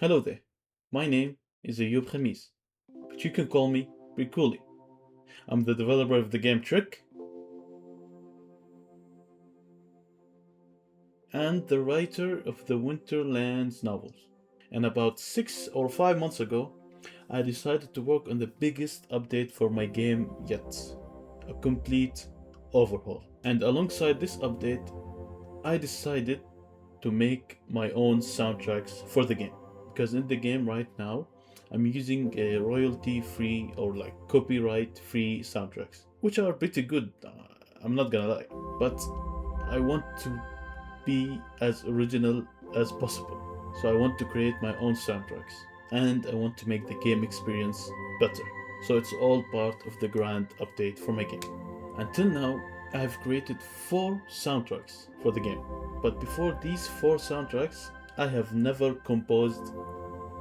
Hello there. My name is Ayub Khamis, but you can call me Briculi. I'm the developer of the game Trick and the writer of the Winterlands novels. And about 6 or 5 months ago, I decided to work on the biggest update for my game yet, a complete overhaul. And alongside this update, I decided to make my own soundtracks for the game. Because in the game right now, I'm using a royalty free or like copyright free soundtracks, which are pretty good, I'm not gonna lie. But I want to be as original as possible. So I want to create my own soundtracks and I want to make the game experience better. So it's all part of the grand update for my game. Until now, I have created 4 soundtracks for the game. But before these 4 soundtracks, I have never composed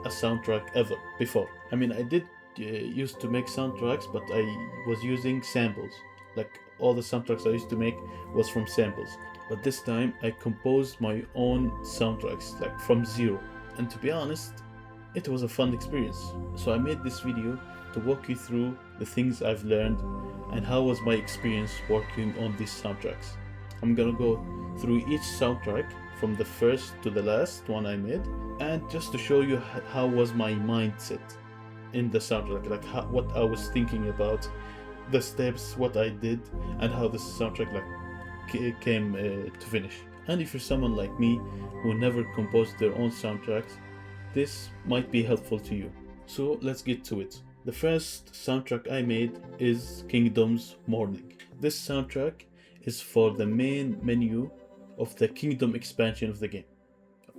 a soundtrack ever before. I mean, I did used to make soundtracks, but I was using samples. Like all the soundtracks I used to make was from samples. But this time I composed my own soundtracks, like from zero. And to be honest, it was a fun experience. So I made this video to walk you through the things I've learned and how was my experience working on these soundtracks. I'm gonna go through each soundtrack from the first to the last one I made, and just to show you how was my mindset in the soundtrack, like what I was thinking about, the steps, what I did, and how the soundtrack came to finish. And if you're someone like me who never composed their own soundtracks, this might be helpful to you. So let's get to it. The first soundtrack I made is Kingdom's Morning. This soundtrack is for the main menu of the Kingdom expansion of the game.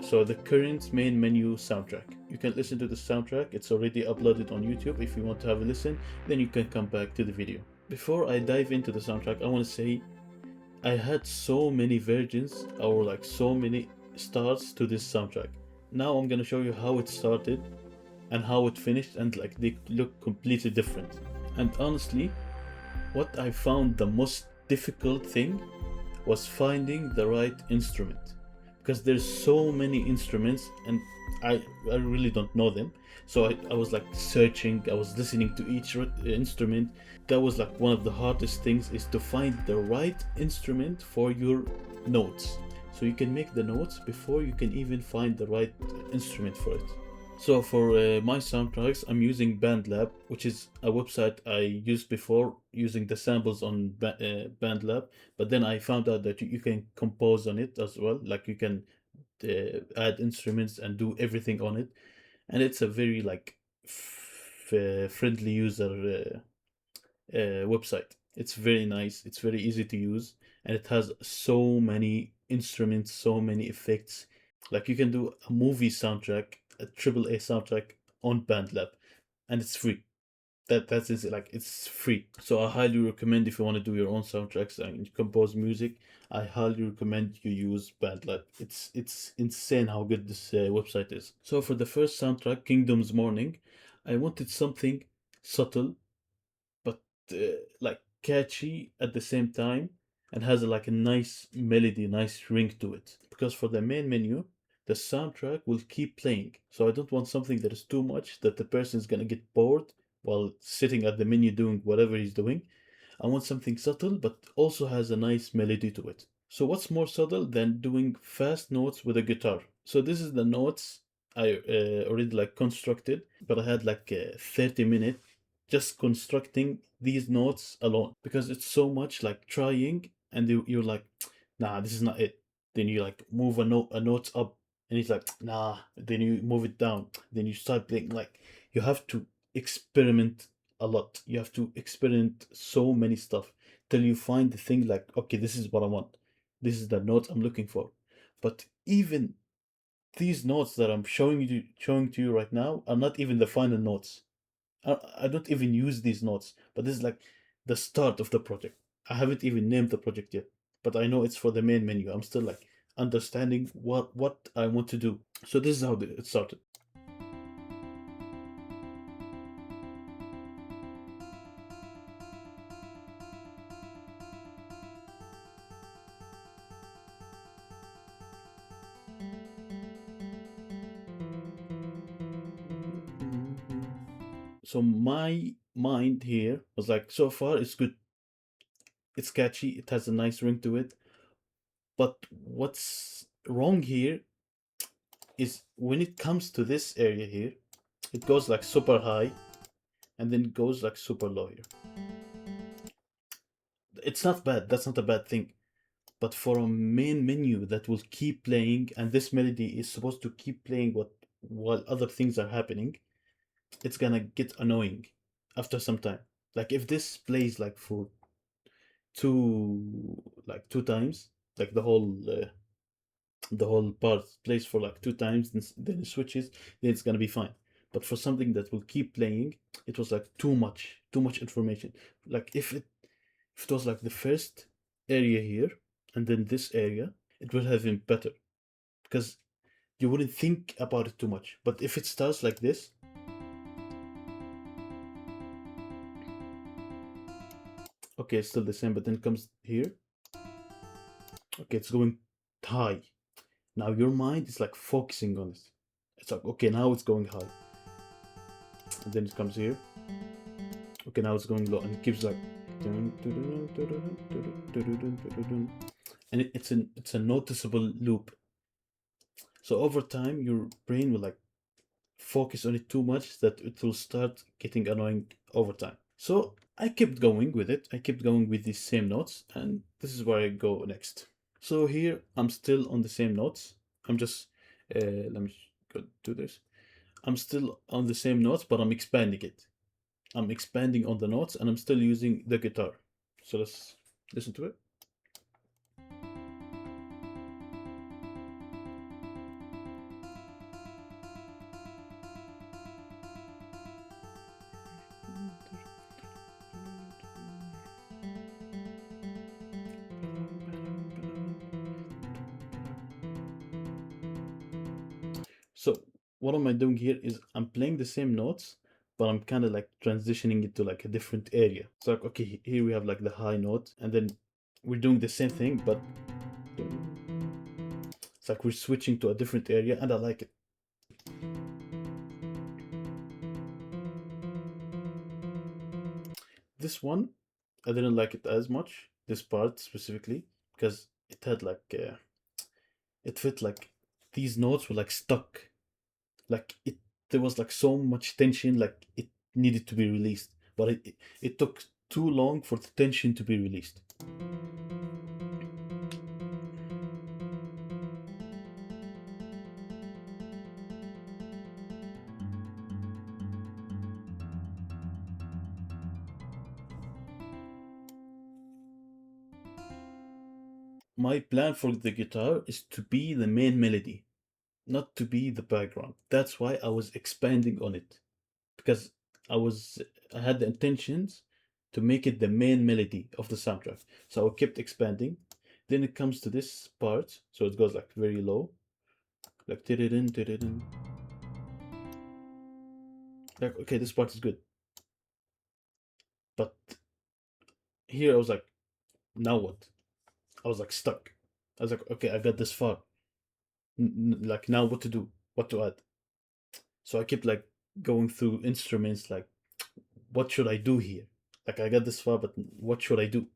So the current main menu soundtrack. You can listen to the soundtrack, it's already uploaded on YouTube. If you want to have a listen, then you can come back to the video. Before I dive into the soundtrack, I want to say I had so many versions or like so many starts to this soundtrack. Now I'm gonna show you how it started and how it finished, and like they look completely different. And honestly, what I found the most difficult thing was finding the right instrument, because there's so many instruments and I really don't know them. So I was like searching, I was listening to each instrument. That was like one of the hardest things, is to find the right instrument for your notes. So you can make the notes before you can even find the right instrument for it. So for my soundtracks, I'm using BandLab, which is a website I used before using the samples on BandLab. But then I found out that you can compose on it as well. Like you can add instruments and do everything on it, and it's a very like friendly user website. It's very nice. It's very easy to use, and it has so many instruments, so many effects. Like you can do a movie soundtrack, a triple A soundtrack on BandLab, and it's free. That is like it's free. So I highly recommend, if you want to do your own soundtracks and compose music, I highly recommend you use BandLab. It's insane how good this website is. So for the first soundtrack, Kingdom's Morning, I wanted something subtle but like catchy at the same time, and has like a nice melody, nice ring to it. Because for the main menu, the soundtrack will keep playing. So I don't want something that is too much that the person is gonna get bored while sitting at the menu doing whatever he's doing. I want something subtle but also has a nice melody to it. So what's more subtle than doing fast notes with a guitar? So this is the notes I already like constructed, but I had like 30 minutes just constructing these notes alone, because it's so much like trying, and you're like, nah, this is not it. Then you like move a note up, and it's like, nah. Then you move it down. Then you start playing. Like you have to experiment a lot. You have to experiment so many stuff till you find the thing like, okay, this is what I want. This is the note I'm looking for. But even these notes that I'm showing to you right now are not even the final notes. I don't even use these notes, but this is like the start of the project. I haven't even named the project yet, but I know it's for the main menu. I'm still like understanding what I want to do. So this is how it started. So my mind here was like, so far it's good, it's catchy, it has a nice ring to it. But what's wrong here is when it comes to this area here, it goes like super high and then it goes like super low here. It's not bad, that's not a bad thing. But for a main menu that will keep playing, and this melody is supposed to keep playing what while other things are happening, it's gonna get annoying after some time. Like if this plays like for two times, like the whole part plays for like two times, then it switches, then it's gonna be fine. But for something that will keep playing, it was like too much information. Like if it was like the first area here and then this area, it would have been better because you wouldn't think about it too much. But if it starts like this, okay, it's still the same, but then comes here, okay, it's going high. Now your mind is like focusing on it. It's like, okay, now it's going high. And then it comes here. Okay, now it's going low, and it keeps like, and it's a noticeable loop. So over time, your brain will like focus on it too much that it will start getting annoying over time. So I kept going with it. I kept going with these same notes, and this is where I go next. So here I'm still on the same notes. I'm just let me go do this. I'm still on the same notes, but I'm expanding it. I'm expanding on the notes, and I'm still using the guitar. So let's listen to it. So what am I doing here is I'm playing the same notes, but I'm kind of like transitioning it to like a different area. So like, okay, here we have like the high note, and then we're doing the same thing, but it's like we're switching to a different area, and I like it. This one, I didn't like it as much. This part specifically, because it had like it felt like these notes were like stuck. Like there was like so much tension, like it needed to be released, but it took too long for the tension to be released. My plan for the guitar is to be the main melody, not to be the background. That's why I was expanding on it, because I was I had the intentions to make it the main melody of the soundtrack. So I kept expanding. Then it comes to this part, so it goes like very low, like tididin, tididin. Like okay, this part is good, but here I was like, now what? I was like stuck. I was like, okay, I got this far. Like now, what to do? What to add? So I kept like going through instruments, like what should I do here? Like I got this far, but what should I do?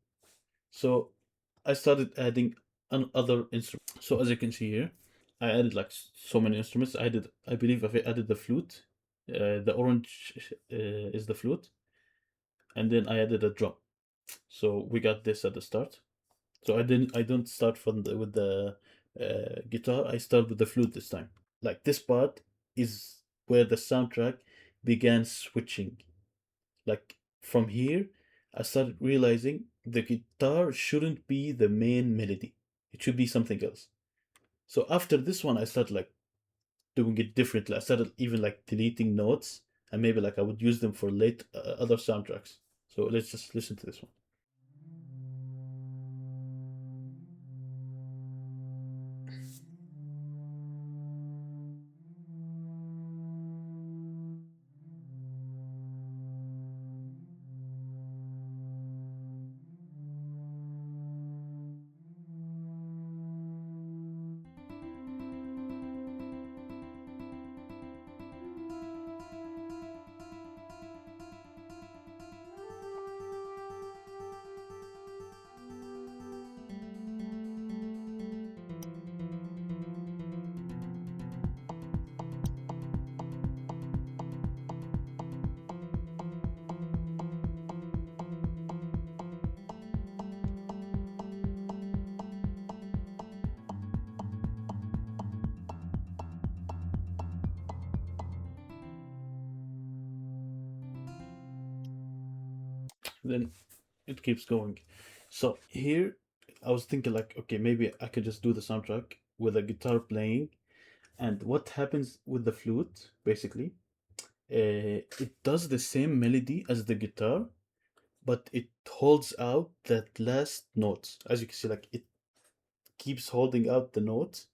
So I started adding other instruments. So as you can see here, I added like so many instruments. I believe I added the flute. The orange is the flute, and then I added a drum. So we got this at the start. So I don't start with the guitar. I start with the flute this time. Like this part is where the soundtrack began switching. Like from here, I started realizing the guitar shouldn't be the main melody. It should be something else. So after this one, I started like doing it differently. I started even like deleting notes, and maybe like I would use them for late other soundtracks. So let's just listen to this one. Then it keeps going. So here I was thinking like, okay, maybe I could just do the soundtrack with a guitar playing. And what happens with the flute, basically, it does the same melody as the guitar, but it holds out that last note. As you can see, like it keeps holding out the note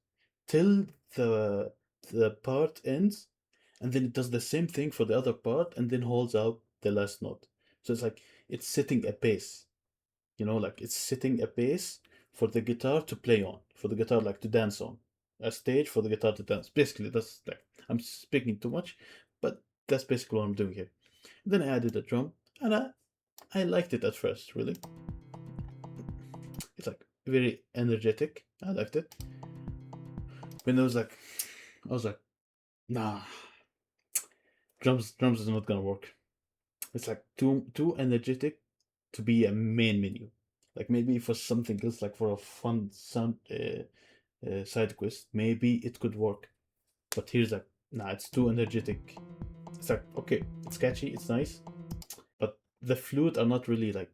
till the the part ends, and then it does the same thing for the other part, and then holds out the last note. So it's like it's setting a pace, like it's setting a pace for the guitar to play on, for the guitar like to dance on, a stage for the guitar to dance. Basically, that's like I'm speaking too much, but that's basically what I'm doing here. Then I added a drum, and I liked it at first. Really, it's like very energetic. I liked it. When I was like, nah, drums is not gonna work. It's like too energetic to be a main menu. Like maybe for something else, like for a fun sound side quest, maybe it could work. But here's like, nah, it's too energetic. It's like, okay, it's catchy, it's nice, but the flute are not really like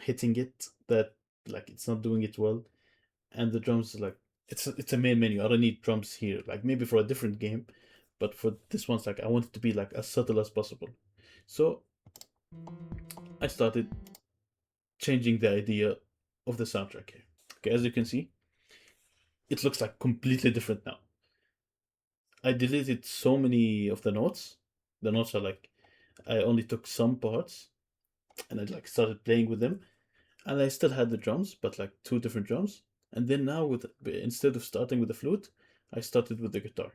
hitting it. That like it's not doing it well, and the drums is like it's a main menu. I don't need drums here. Like maybe for a different game, but for this one's like I want it to be like as subtle as possible. So I started changing the idea of the soundtrack here. Okay, as you can see, it looks like completely different now. I deleted so many of the notes. The notes are like I only took some parts and I like started playing with them. And I still had the drums, but like two different drums. And then now with instead of starting with the flute, I started with the guitar.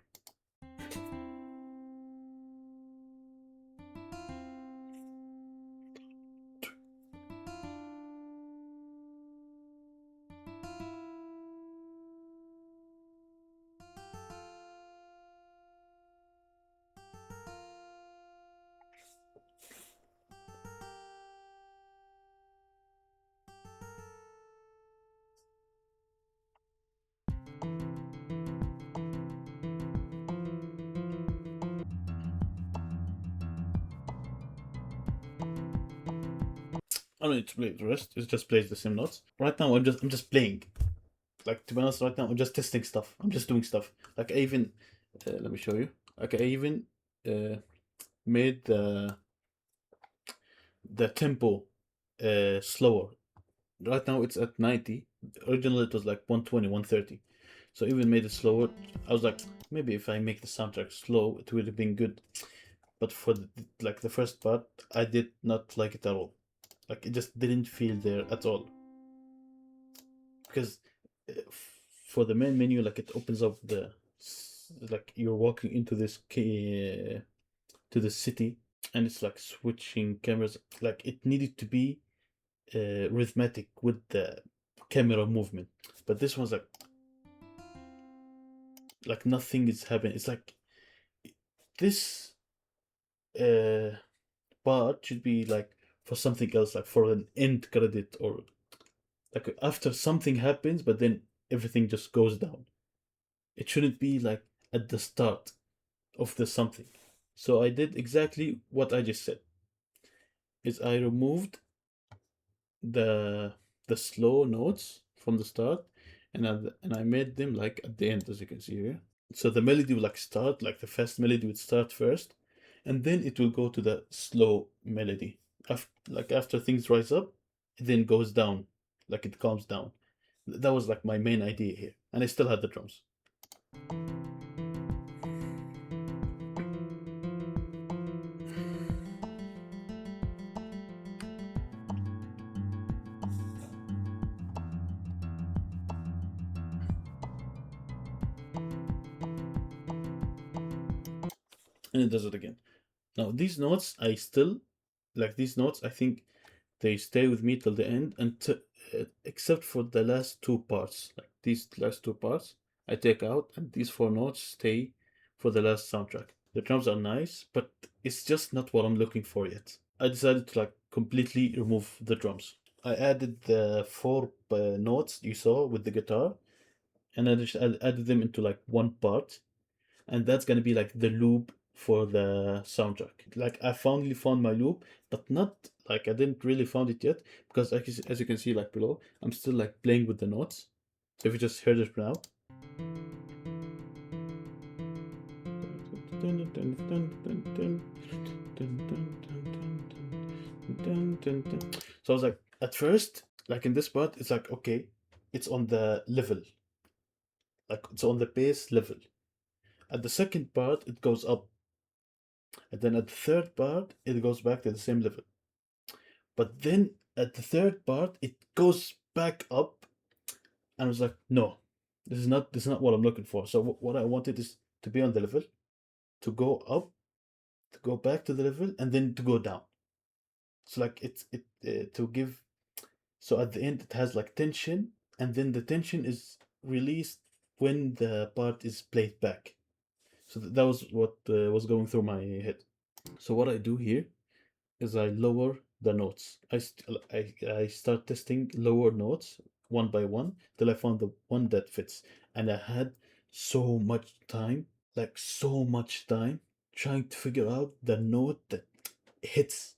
I don't need to play the rest. It just plays the same notes. Right now, I'm just playing. Like to be honest, right now I'm just testing stuff. I'm just doing stuff. Like I even let me show you. Like I even uh, made the tempo slower. Right now it's at 90. Originally it was like 120, 130. So I even made it slower. I was like, maybe if I make the soundtrack slow, it would have been good. But for like the first part, I did not like it at all. Like it just didn't feel there at all. Because for the main menu, like it opens up like you're walking into this to the city, and it's like switching cameras. Like it needed to be rhythmic with the camera movement, but this one's like nothing is happening. It's like this uh part should be like for something else, like for an end credit, or like after something happens, but then everything just goes down. It shouldn't be like at the start of the something. So I did exactly what I just said. Is I removed the the slow notes from the start, and I made them like at the end, as you can see here. So the melody will like start, like the fast melody would start first, and then it will go to the slow melody. After things rise up, it then goes down, like it calms down. That was like my main idea here, and I still had the drums. And it does it again. Now these notes, I still like these notes. I think they stay with me till the end, and except for the last two parts, like these last two parts, I take out, and these four notes stay for the last soundtrack. The drums are nice, but it's just not what I'm looking for yet. I decided to like completely remove the drums. I added the four notes you saw with the guitar, and I added them into like one part, and that's gonna be like the loop for the soundtrack. Like I finally found my loop, but not Like I didn't really found it yet because as you can see like below, I'm still like playing with the notes. So if you just heard it now. So I was like, at first, like in this part, it's like okay, it's on the level, like it's on the bass level. At the second part, it goes up, and then at the third part, it goes back to the same level. But then at the third part, it goes back up, and I was like, no, this is not what I'm looking for. So what I wanted is to be on the level, to go up, to go back to the level, and then to go down. So like it to give. So at the end, it has like tension, and then the tension is released when the part is played back. So that was what was going through my head. So what I do here is I lower the notes. I start testing lower notes one by one till I found the one that fits. And I had so much time, like so much time, trying to figure out the note that hits.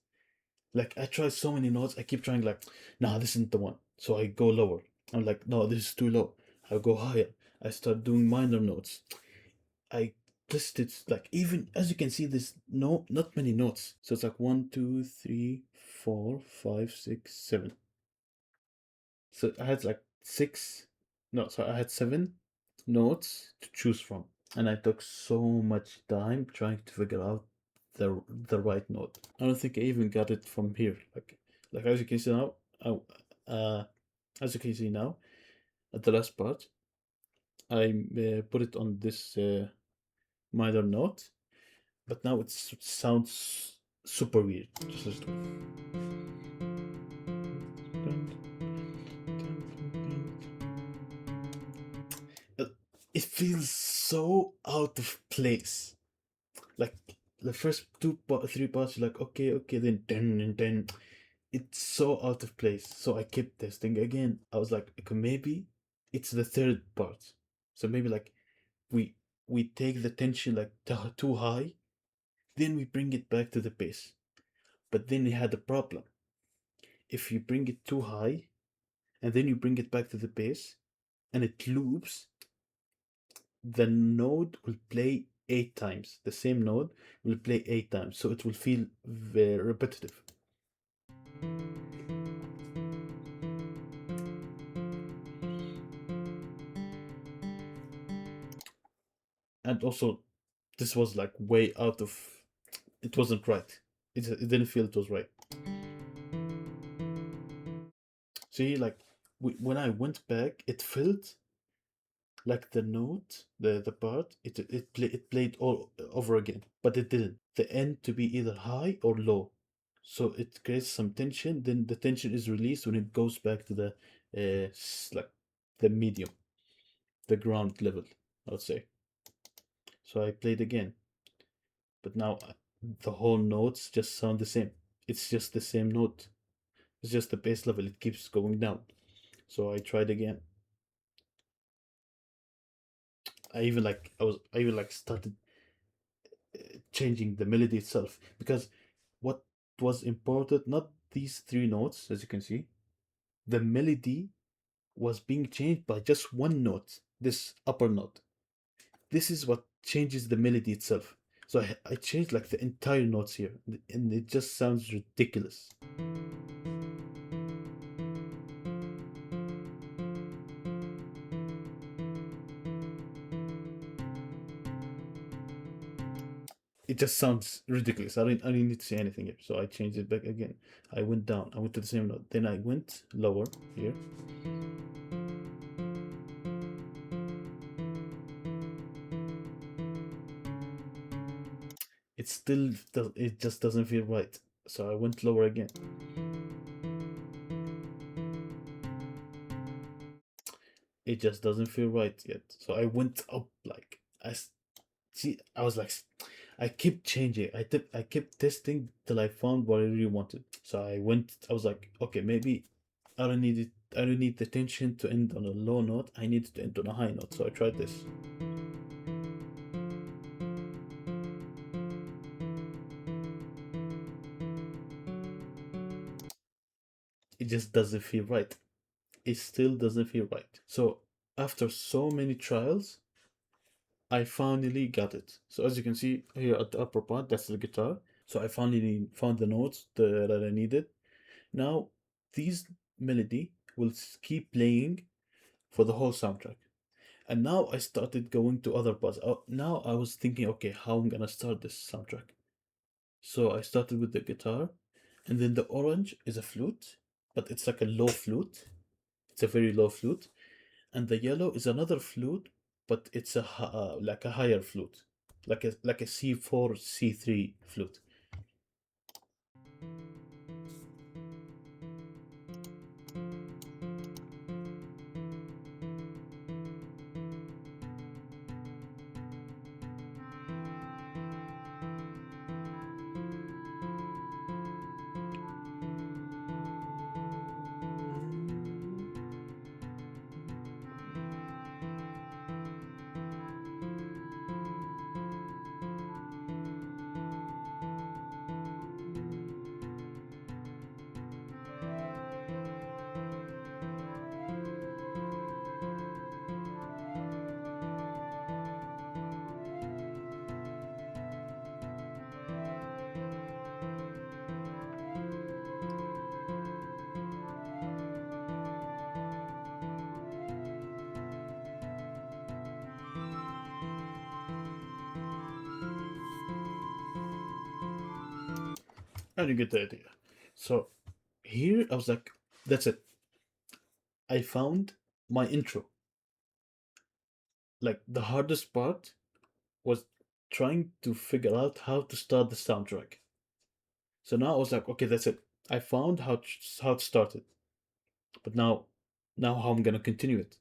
Like I try so many notes, I keep trying like, nah, this isn't the one. So I go lower. I'm like, no, this is too low. I go higher. I start doing minor notes. I listed like even as you can see, there's not many notes. So it's like 1, 2, 3, 4, 5, 6, 7. So I had like six, no, so I had 7 notes to choose from, and I took so much time trying to figure out the right note. I don't think I even got it from here. Like as you can see now, as you can see now, at the last part, I put it on this minor note, but now it sounds super weird. Just listen. Uh, It feels so out of place. Like the first three parts, you're like, okay, okay, then ten and ten. It's so out of place. So I kept testing again. I was like, okay, maybe it's the third part. So maybe like we we take the tension like too high, then we bring it back to the base. But then we had a problem. If you bring it too high and then you bring it back to the base and it loops, the node will play 8 times. The same node will play 8 times. So it will feel very repetitive. And also, this was like way out of. It wasn't right. It didn't feel it was right. See, like when I went back, it felt like the note, the part, it played all over again, but it didn't. The end to be either high or low, so it creates some tension. Then the tension is released when it goes back to the like the medium, the ground level, I would say. So I played again, but now the whole notes just sound the same. It's just the same note. It's just the bass level. It keeps going down. So I tried again. I even like started changing the melody itself because what was important, not these 3 notes, as you can see, the melody was being changed by just one note, this upper note. This is what changes the melody itself. So I changed like the entire notes here, and it just sounds ridiculous. It just sounds ridiculous. I didn't need to say anything here. So I changed it back again. I went down. I went to the same note. Then I went lower here. It still does. It just doesn't feel right. So I went lower again. It just doesn't feel right yet. So I went up like see. I was like, I kept changing. I kept testing till I found what I really wanted. So I went. I was like, okay, maybe I don't need it. I don't need the tension to end on a low note. I need it to end on a high note. So I tried this. it just doesn't feel right. It still doesn't feel right. So after so many trials, I finally got it. So as you can see here at the upper part, that's the guitar. So I finally found the notes that I needed. Now these melody will keep playing for the whole soundtrack. And now I started going to other parts. Now I was thinking, okay, how I'm gonna start this soundtrack. So I started with the guitar, and then the orange is a flute, but it's like a low flute. It's a very low flute, and the yellow is another flute, but it's like a higher flute, like a C4 C3 flute. And you get the idea. So here I was like, that's it. I found my intro. Like the hardest part was trying to figure out how to start the soundtrack. So now I was like, okay, that's it. I found how to start it. But now how I'm gonna continue it?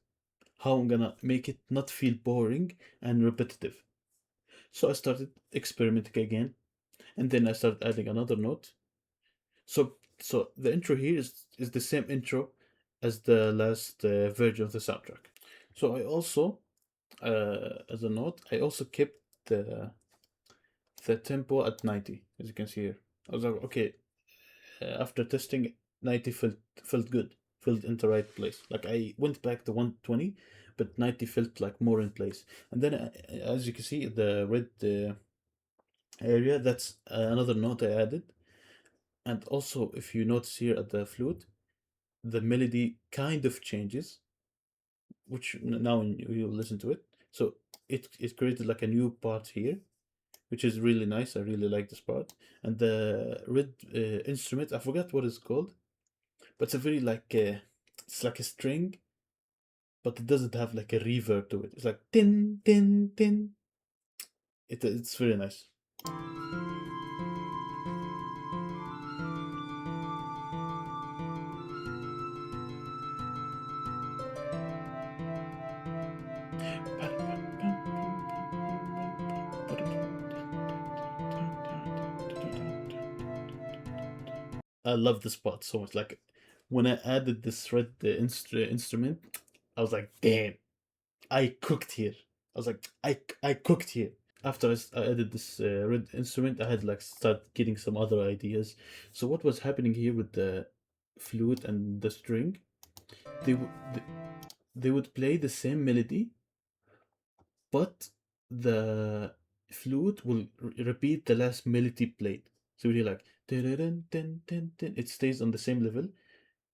How I'm gonna make it not feel boring and repetitive? So I started experimenting again, and then I started adding another note. So the intro here is the same intro as the last version of the soundtrack. So I also, as a note, I also kept the tempo at 90, as you can see here. I was like, okay, after testing, 90 felt good, felt in the right place. Like I went back to 120, but 90 felt like more in place. And then, as you can see, the red area, that's another note I added. And also, if you notice here at the flute, the melody kind of changes, which now you listen to it. So it created like a new part here, which is really nice. I really like this part. And the red instrument, I forgot what it's called, but it's a very it's like a string, but it doesn't have like a reverb to it. It's like tin tin tin. It's very nice. I love this part so much. Like when I added this red instrument, I was like, damn, I cooked here. I was like, I cooked here. After I added this red instrument, I had like start getting some other ideas. So what was happening here with the flute and the string? They would play the same melody, but the flute will repeat the last melody played. So you're like, "Dun, dun, dun, dun," it stays on the same level.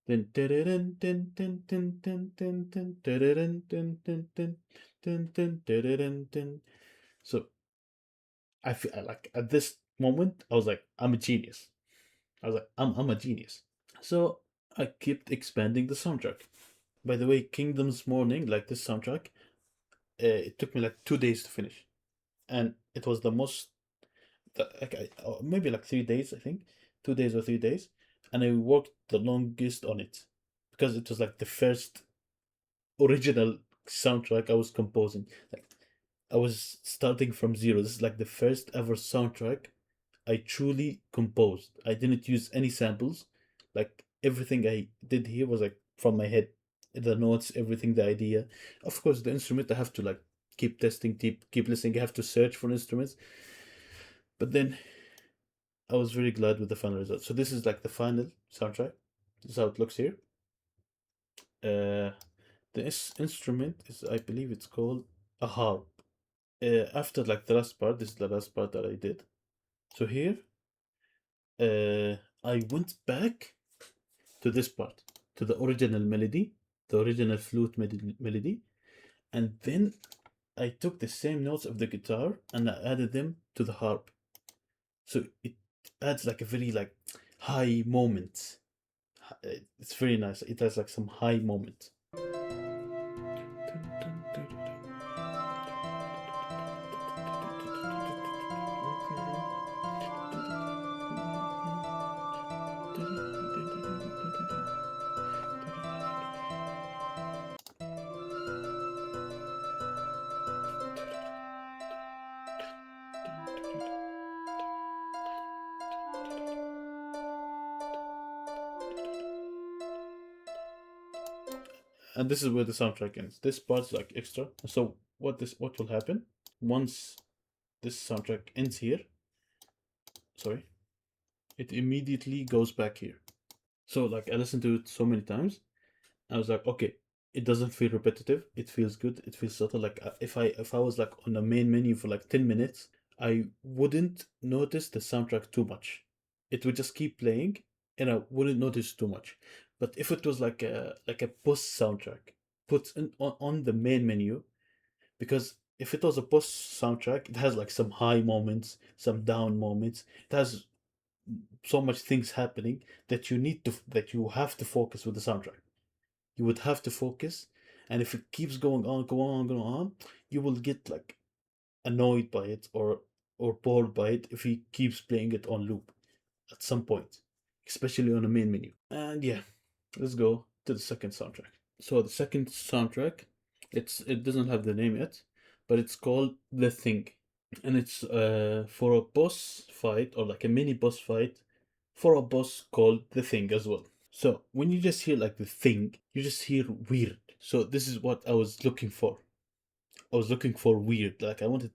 Then dun, dun, dun, dun, dun, dun, dun, dun, dun, dun, dun, dun, dun, dun, dun. So I feel like at this moment I was like, I'm a genius. I was like, I'm a genius. So I kept expanding the soundtrack. By the way, Kingdom's Morning, like this soundtrack, it took me like 2 days to finish, and it was the most like maybe like 3 days, I think, 2 days or 3 days, and I worked the longest on it because it was like the first original soundtrack I was composing. Like I was starting from zero. This is like the first ever soundtrack I truly composed. I didn't use any samples. Like everything I did here was like from my head. The notes, everything, the idea. Of course, the instrument I have to like keep testing, keep listening. I have to search for instruments. But then I was very glad with the final result. So this is like the final soundtrack. This is how it looks here. Uh, the instrument is, I believe it's called a harp. After like the last part, this is the last part that I did. So here, I went back to this part, to the original melody, the original flute melody, and then I took the same notes of the guitar and I added them to the harp. So it adds like a very like high moment. It's very nice. It has like some high moment. And this is where the soundtrack ends. This part's like extra. So what will happen once this soundtrack ends here? Sorry, it immediately goes back here. So like I listened to it so many times, I was like, okay, it doesn't feel repetitive. It feels good. It feels subtle. Like if I was like on the main menu for like 10 minutes, I wouldn't notice the soundtrack too much. It would just keep playing, and I wouldn't notice too much. But if it was like a post soundtrack put on the main menu, because if it was a post soundtrack, it has like some high moments, some down moments. It has so much things happening that you have to focus with the soundtrack. You would have to focus, and if it keeps going on, you will get like annoyed by it or bored by it if he keeps playing it on loop at some point, especially on the main menu. And yeah, let's go to the second soundtrack. So the second soundtrack, it doesn't have the name yet, but it's called The Thing, and it's for a boss fight or like a mini boss fight for a boss called The Thing as well. So when you just hear like The Thing, you just hear weird. So this is what I was looking for. I was looking for weird. Like I wanted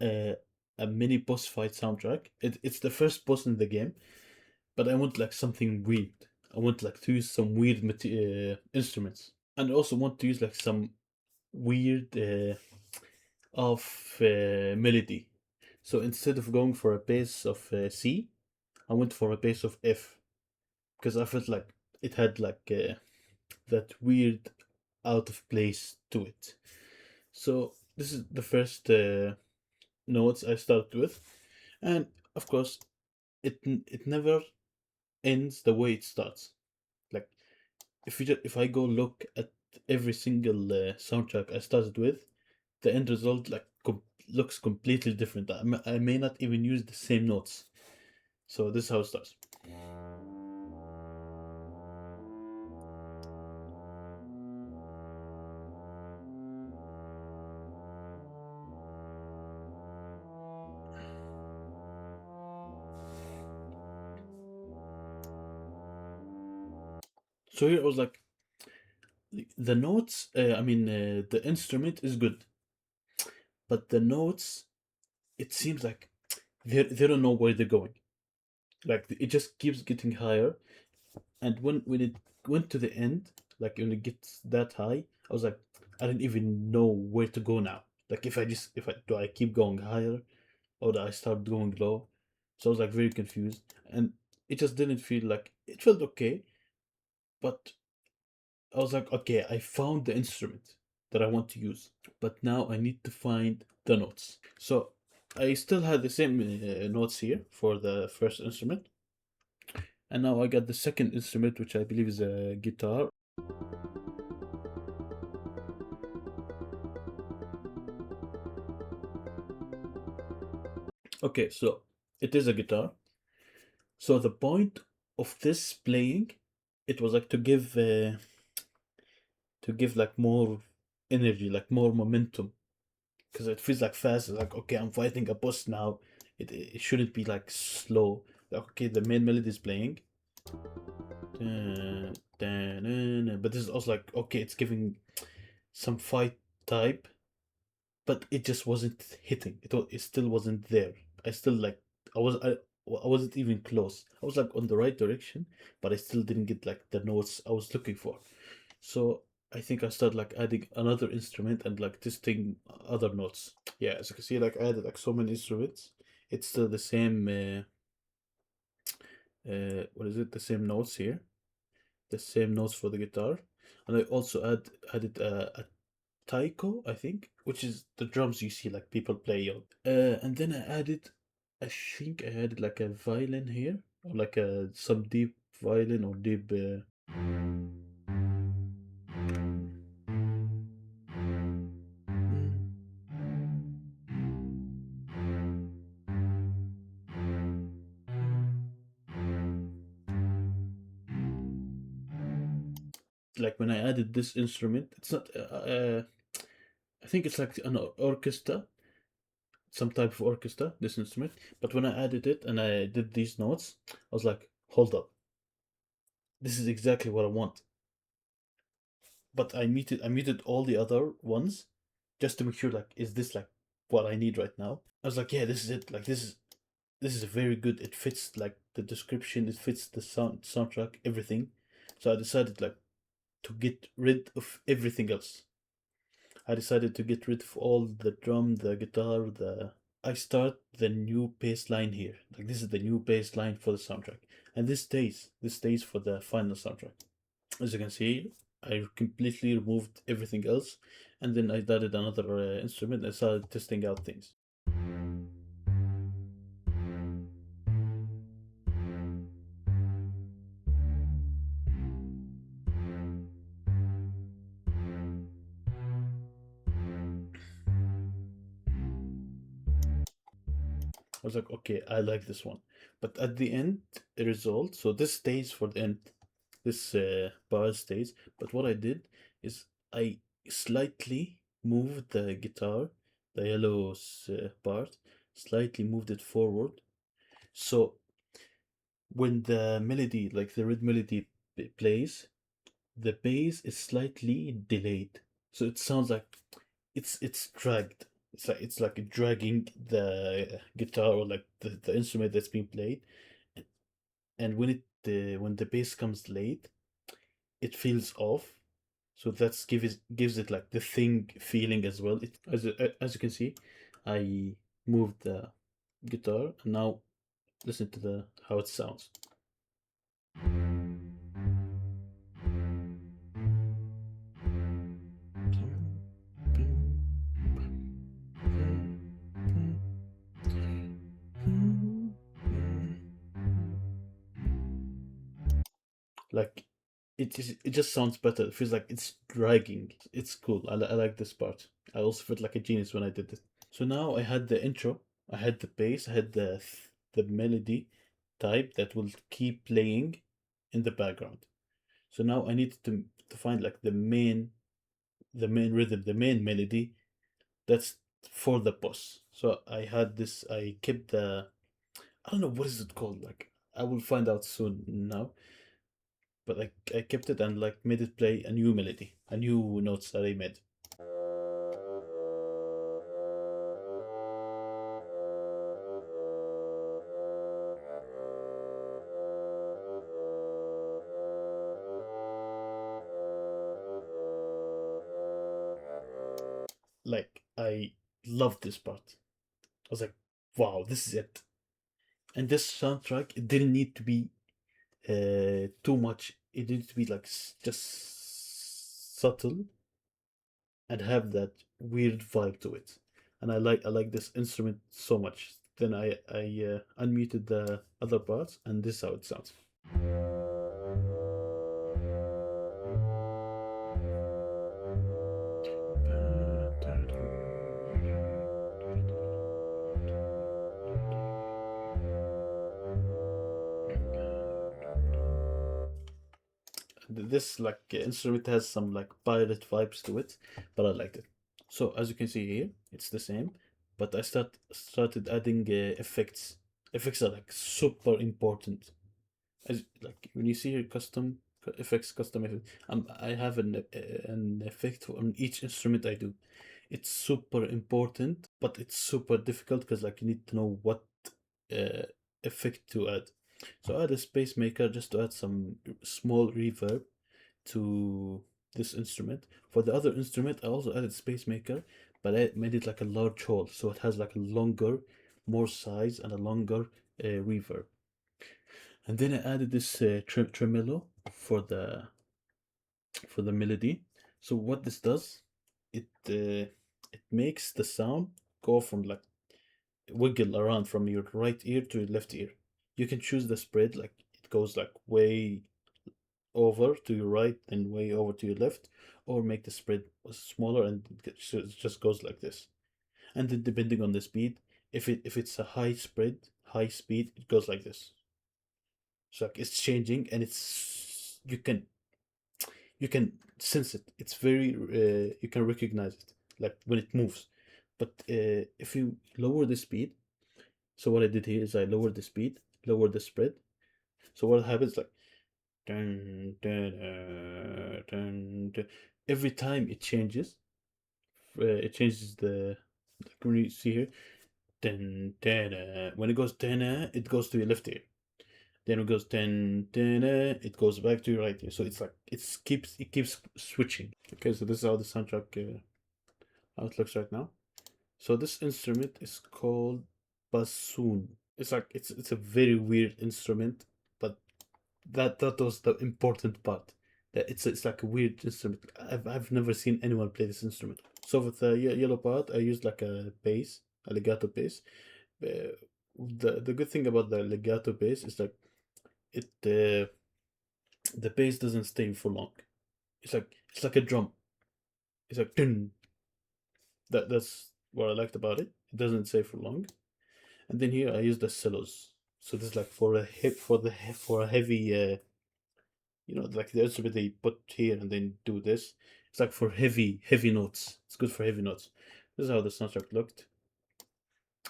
uh, a mini boss fight soundtrack. It's the first boss in the game, but I want like something weird. I want like to use some weird instruments, and I also want to use like some weird of melody. So instead of going for a bass of C, I went for a bass of F because I felt like it had like that weird out of place to it. So this is the first notes I started with, and of course it never ends the way it starts. Like if I go look at every single soundtrack I started with, the end result like looks completely different. I may not even use the same notes. So this is how it starts. So here I was like, the notes. The instrument is good, but the notes, it seems like they don't know where they're going. Like it just keeps getting higher, and when it went to the end, like when it gets that high, I was like, I don't even know where to go now. Like if I do I keep going higher or do I start going low? So I was like very confused, and it just didn't feel like it felt okay, but I was like, okay, I found the instrument that I want to use, but now I need to find the notes. So I still had the same notes here for the first instrument, and now I got the second instrument, which I believe is a guitar. Okay, so it is a guitar. So the point of this playing, it was like to give like more energy, like more momentum, because it feels like fast. It's like okay, I'm fighting a boss now. It shouldn't be like slow. Like, okay, the main melody is playing, but this is also like okay, it's giving some fight type, but it just wasn't hitting. It still wasn't there. I still like I I wasn't even close. I was like on the right direction, but I still didn't get like the notes I was looking for. So I think I started like adding another instrument and like testing other notes. Yeah, as you can see, like I added like so many instruments. It's still the same. What is it? The same notes here. The same notes for the guitar, and I also added a taiko, I think, which is the drums you see like people play on. And then I think I added like a violin here, or like a some deep violin or deep. Like when I added this instrument, it's not. I think it's like an orchestra, some type of orchestra. This instrument, but when I added it and I did these notes, I was like, hold up, this is exactly what I want. But I muted all the other ones just to make sure like is this like what I need right now. I was like, yeah, this is it. Like this is very good. It fits like the description, it fits the soundtrack, everything. So I decided like to get rid of everything else. I decided to get rid of all the drum, the guitar, the I start the new bass line here. Like this is the new bass line for the soundtrack. And this stays. This stays for the final soundtrack. As you can see, I completely removed everything else, and then I added another instrument and started testing out things. I was like, okay, I like this one. But at the end result, so this stays for the end, this bar stays. But what I did is I slightly moved the guitar, the yellow part, slightly moved it forward. So when the melody, like the red melody plays, the bass is slightly delayed, so it sounds like it's dragged. It's like dragging the guitar or like the instrument that's being played, and when the bass comes late, it feels off. So that's gives it like the thing feeling as well. As you can see, I moved the guitar, and now listen to the how it sounds. Like it just sounds better. It feels like it's dragging. It's cool. I like this part. I also felt like a genius when I did it. So now I had the intro, I had the bass, I had the melody type that will keep playing in the background. So now I need to find like the main rhythm, the main melody that's for the boss. So I had this. I kept the. I don't know what is it called. Like I will find out soon now. But I kept it and like made it play a new melody, a new notes that I made. Like I loved this part. I was like, wow, this is it. And this soundtrack, it didn't need to be too much. It needed to be like just subtle and have that weird vibe to it. And I like this instrument so much. Then I unmuted the other parts, and this is how it sounds. This like instrument has some like pirate vibes to it, but I liked it. So as you can see here, it's the same, but I started adding effects. Effects are like super important. As like when you see here, custom effect. I have an effect on each instrument I do. It's super important, but it's super difficult because like you need to know what effect to add. So I add a space maker just to add some small reverb to this instrument. For the other instrument, I also added space maker, but I made it like a large hole, so it has like a longer, more size and a longer reverb. And then I added this tremolo for the melody. So what this does, it makes the sound go from like wiggle around from your right ear to your left ear. You can choose the spread, like it goes like way over to your right and way over to your left, or make the spread smaller and so it just goes like this. And then depending on the speed, if it's a high spread, high speed, it goes like this. So like it's changing and it's you can sense it. It's very you can recognize it like when it moves. But if you lower the speed, so what I did here is I lowered the speed, lowered the spread. So what happens like dun, dun, dun. Every time it changes the like when you see here dun, dun, when it goes dun, it goes to your left ear. Then it goes dun, dun, it goes back to your right ear. So it's like it keeps switching. Okay, so this is how the soundtrack how it looks right now. So this instrument is called bassoon. It's like it's a very weird instrument, but that was the important part. That it's like a weird instrument. I've never seen anyone play this instrument. So with the yellow part, I used like a bass, a legato bass. The good thing about the legato bass is like it the bass doesn't stay for long. It's like a drum. It's like dun. That's what I liked about it. It doesn't stay for long. And then here I use the cellos. So this is like for a hip for a heavy like the instrument they put here and then do this. It's like for heavy notes. It's good for heavy notes. This is how the soundtrack looked.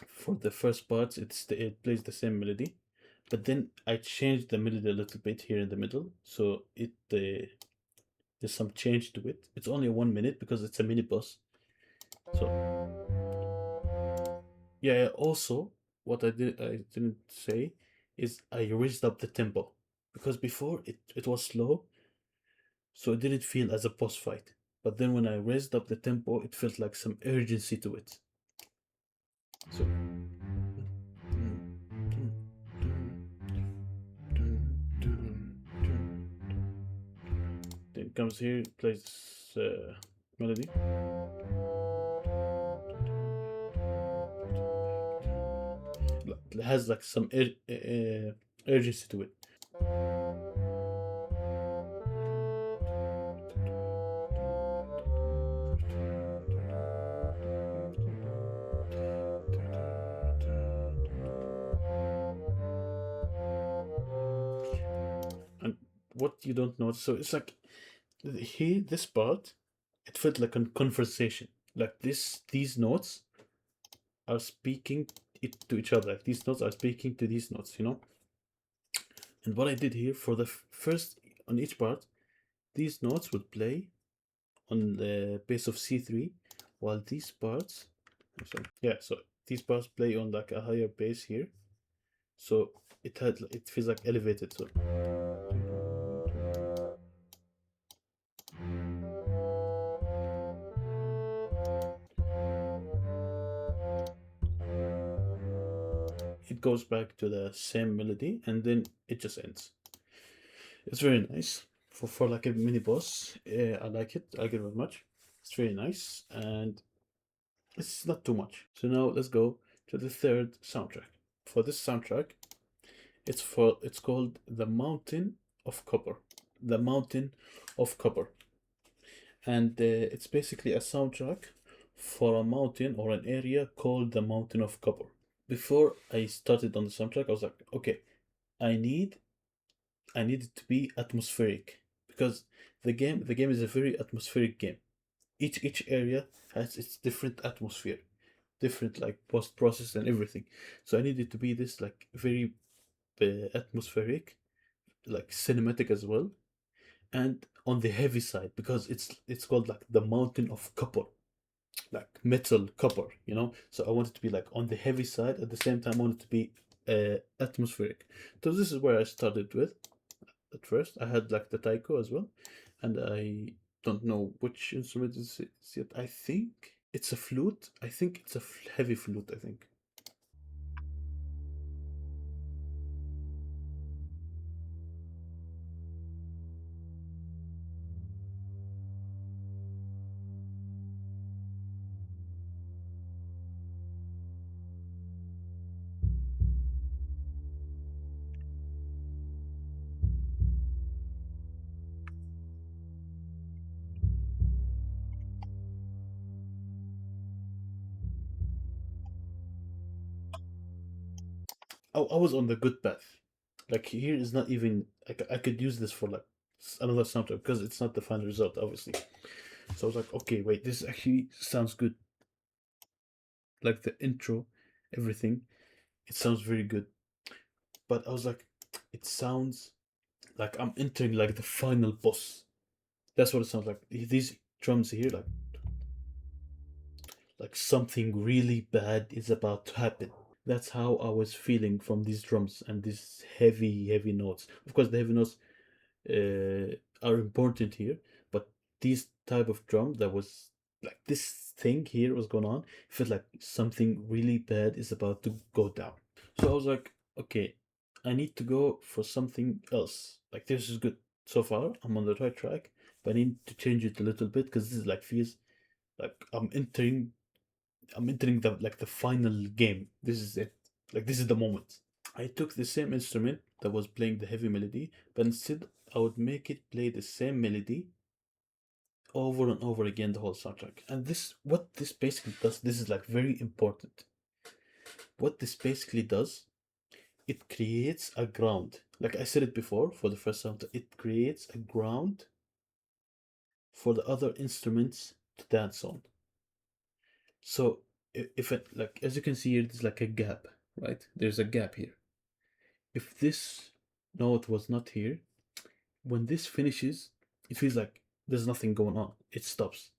For the first parts, it plays the same melody, but then I changed the melody a little bit here in the middle, so there's some change to it. It's only 1 minute because it's a mini boss. So yeah. Also, what I didn't say is I raised up the tempo because before it was slow, so it didn't feel as a boss fight. But then when I raised up the tempo, it felt like some urgency to it. So then it comes here, plays melody. It has like some urgency to it. And what you don't notice, so it's like here, this part, it felt like a conversation. Like these notes are speaking it to each other. Like these notes are speaking to these notes. And what I did here for the first on each part, these notes would play on the bass of C3, while these parts, so these parts play on like a higher bass here. So it feels like elevated. So it goes back to the same melody and then it just ends. It's very nice for like a mini boss. I like it. I like it very much. It's very nice and it's not too much. So now let's go to the third soundtrack. For this soundtrack, it's called The Mountain of Copper. The Mountain of Copper. And it's basically a soundtrack for a mountain or an area called the Mountain of Copper. Before I started on the soundtrack, I was like, okay, I need it to be atmospheric because the game is a very atmospheric game. Each area has its different atmosphere, different like post process and everything. So I needed to be this like very atmospheric, like cinematic as well, and on the heavy side because it's called like the Mountain of Copper, like metal copper. So I wanted to be like on the heavy side at the same time. I wanted to be atmospheric. So this is where I started with. At first, I had like the taiko as well, and I don't know which instrument is yet. I think it's a flute. I think it's a heavy flute. I think. I was on the good path. Like here is not even. I could use this for like another soundtrack because it's not the final result, obviously. So I was like, okay, wait, this actually sounds good. Like the intro, everything, it sounds very good. But I was like, it sounds like I'm entering like the final boss. That's what it sounds like. These drums here, like something really bad is about to happen. That's how I was feeling from these drums and these heavy notes. Of course, the heavy notes are important here, but these type of drum that was like this thing here was going on, felt like something really bad is about to go down. So I was like, okay, I need to go for something else. Like this is good so far. I'm on the right track, but I need to change it a little bit because this is like feels like I'm entering the like the final game. This is it. Like this is the moment. I took the same instrument that was playing the heavy melody, but instead I would make it play the same melody over and over again the whole soundtrack. And this what this basically does, this is like very important. What this basically does, it creates a ground. Like I said it before for the first sound, it creates a ground for the other instruments to dance on. So if it like as you can see here, there's like a gap, right? There's a gap here. If this note was not here, when this finishes, it feels like there's nothing going on. It stops.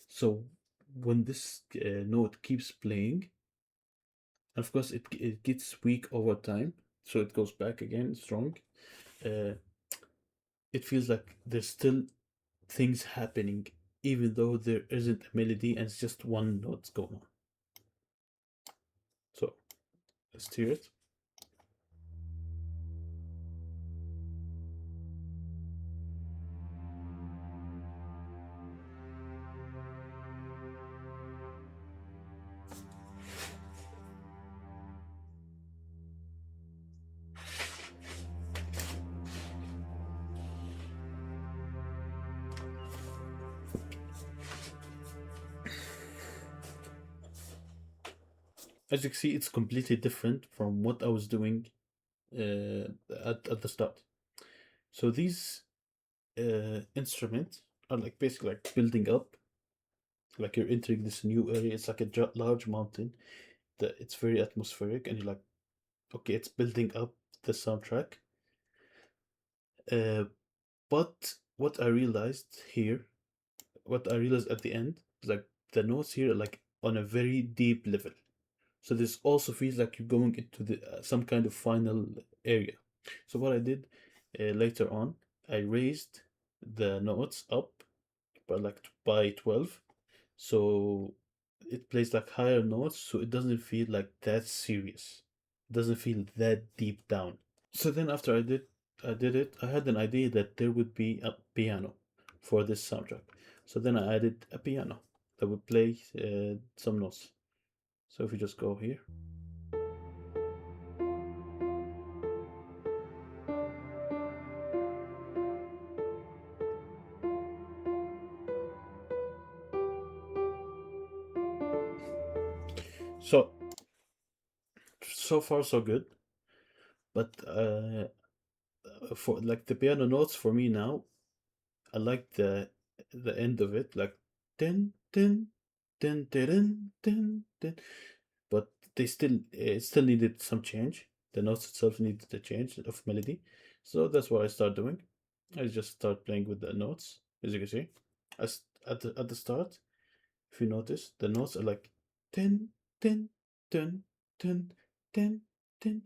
So when this note keeps playing, and of course it gets weak over time, so it goes back again strong. Uh, it feels like there's still things happening, even though there isn't a melody and it's just one note going on. So let's hear it. As you can see, it's completely different from what I was doing at the start. So these instruments are like basically like building up, like you're entering this new area. It's like a large mountain that it's very atmospheric, and you're like, okay, it's building up the soundtrack. Uh, but what I realized here, what I realized at the end, is like the notes here are like on a very deep level. So this also feels like you're going into the some kind of final area. So what I did later on, I raised the notes up by 12, so it plays like higher notes, so it doesn't feel like that serious. It doesn't feel that deep down. So then after I did it, I had an idea that there would be a piano for this soundtrack. So then I added a piano that would play some notes. So if you just go here. So so far so good, but for like the piano notes for me now, I like the end of it, like tin tin tin tin tin tin. But they still it still needed some change. The notes itself needed a change of melody, so that's what I start doing. I just start playing with the notes, as you can see. At the start, if you notice, the notes are like tin tin tin tin tin dun,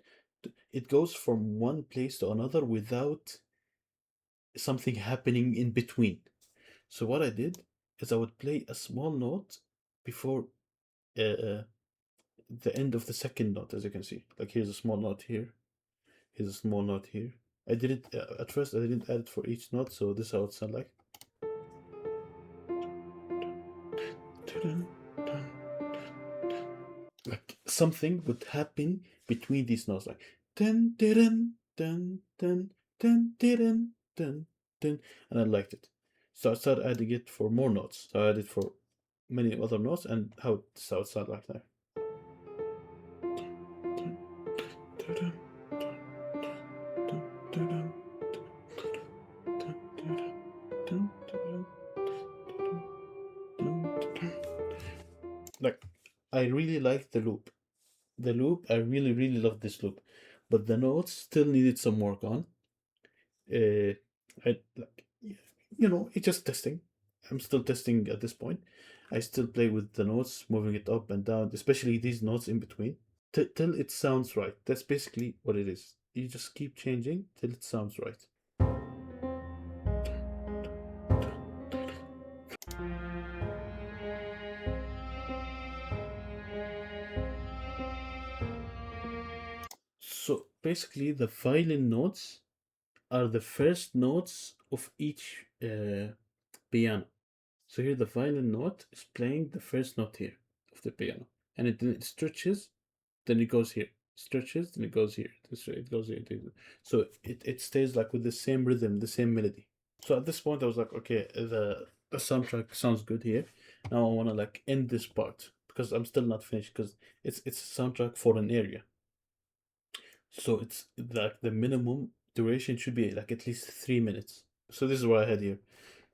it goes from one place to another without something happening in between. So what I did is I would play a small note before uh, the end of the second note, as you can see. Like here's a small note here, here's a small note here. I did it at first. I didn't add it for each note, so this is how it sounds like. Like something would happen between these notes, like dun dun dun dun dun dun dun dun, and I liked it. So I started adding it for more notes. So I added for many other notes, and how it sounded like that. Like I really like the loop. The loop, I really, really love this loop, but the notes still needed some work on. Uh, I like, it's just testing. I'm still testing at this point. I still play with the notes, moving it up and down, especially these notes in between, till it sounds right. That's basically what it is. You just keep changing till it sounds right. So basically, the violin notes are the first notes of each piano. So here the violin note is playing the first note here of the piano, and it stretches, then it goes here, stretches, then it goes here, it goes here. So it stays like with the same rhythm, the same melody. So at this point, I was like, okay, the soundtrack sounds good here. Now I want to like end this part because I'm still not finished because it's a soundtrack for an area. So it's like the minimum duration should be like at least 3 minutes. So this is what I had here.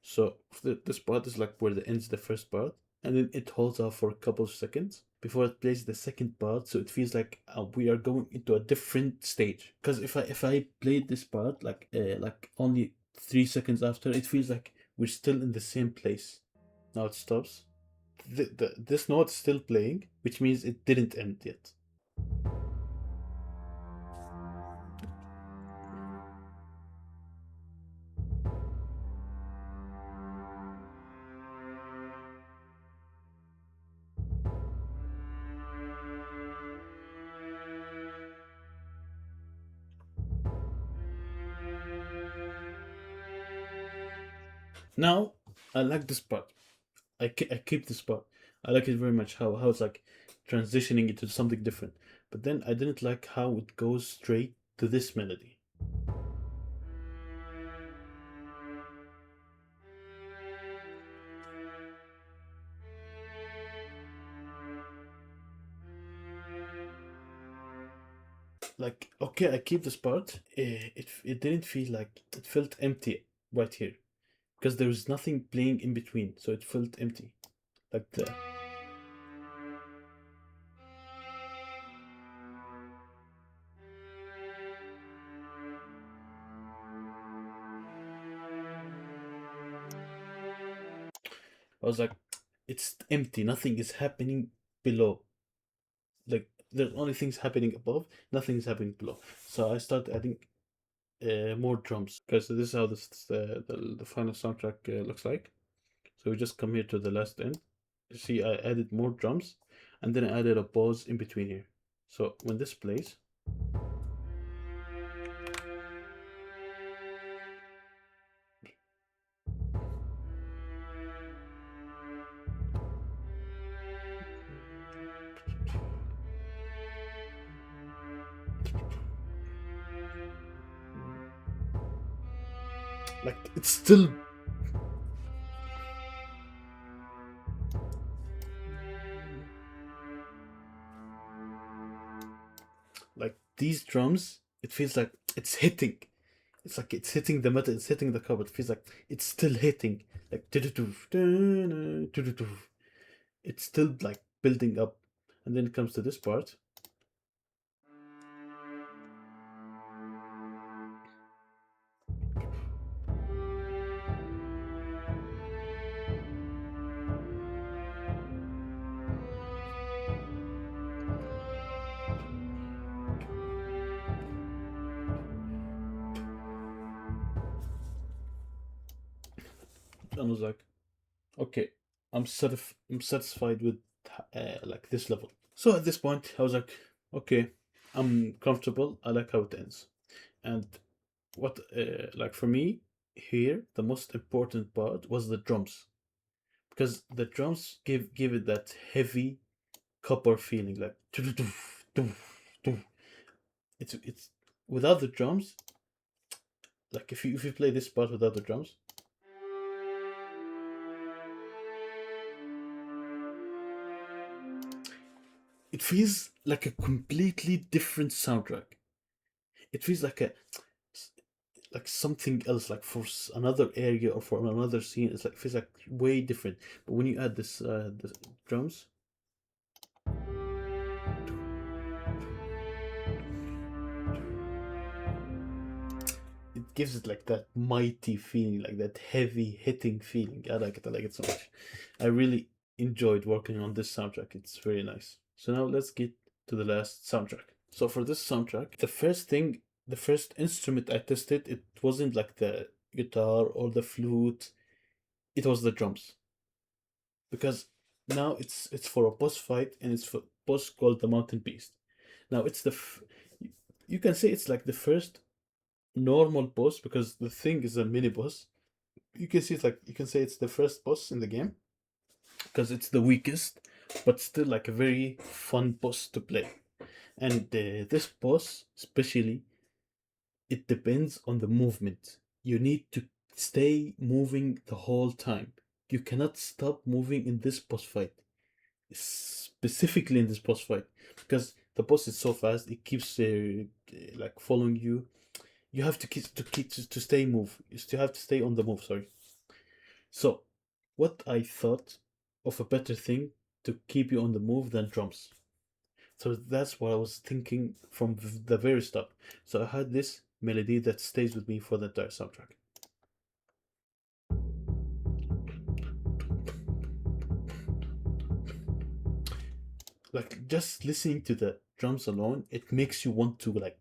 So this part is like where it ends the first part, and then it holds off for a couple of seconds before it plays the second part. So it feels like we are going into a different stage. Because if I played this part like only 3 seconds after, it feels like we're still in the same place. Now it stops. This note is still playing, which means it didn't end yet. Now I like this part. I keep this part. I like it very much. How it's like transitioning into something different. But then I didn't like how it goes straight to this melody. Like okay, I keep this part. It didn't feel like it felt empty right here because there was nothing playing in between, so it felt empty. Like the I was like, it's empty. Nothing is happening below. Like there's only things happening above. Nothing is happening below. So I started adding more drums. Guys, so this is how the final soundtrack looks like. So we just come here to the last end. You see, I added more drums, and then I added a pause in between here. So when this plays, like it's still like these drums. It feels like it's hitting. It's like it's hitting the metal. It's hitting the cupboard. It feels like it's still hitting. Like it's still like building up, and then it comes to this part. and I was like, okay, I'm satisfied with like this level. So at this point, I was like, okay, I'm comfortable. I like how it ends. And what like for me here, the most important part was the drums because the drums give it that heavy copper feeling, like it's without the drums. Like if you play this part without the drums, it feels like a completely different soundtrack. It feels like something else, like for another area or for another scene. It's like feels like way different. But when you add this drums, it gives it like that mighty feeling, like that heavy hitting feeling. I like it. I like it so much. I really enjoyed working on this soundtrack. It's very nice. So now let's get to the last soundtrack. So for this soundtrack, the first instrument I tested, it wasn't like the guitar or the flute. It was the drums because now it's for a boss fight and it's for a boss called the Mountain Beast. Now it's you can say it's like the first normal boss because the thing is a mini boss. You can see it's like you can say it's the first boss in the game because it's the weakest, but still like a very fun boss to play. And this boss, especially, it depends on the movement. You need to stay moving the whole time. You cannot stop moving in this boss fight, specifically in this boss fight, because the boss is so fast. It keeps like following you. You have to stay move. You still have to stay on the move. Sorry. So, what I thought of a better thing to keep you on the move than drums. So that's what I was thinking from the very start. So I had this melody that stays with me for the entire soundtrack. Like just listening to the drums alone, it makes you want to like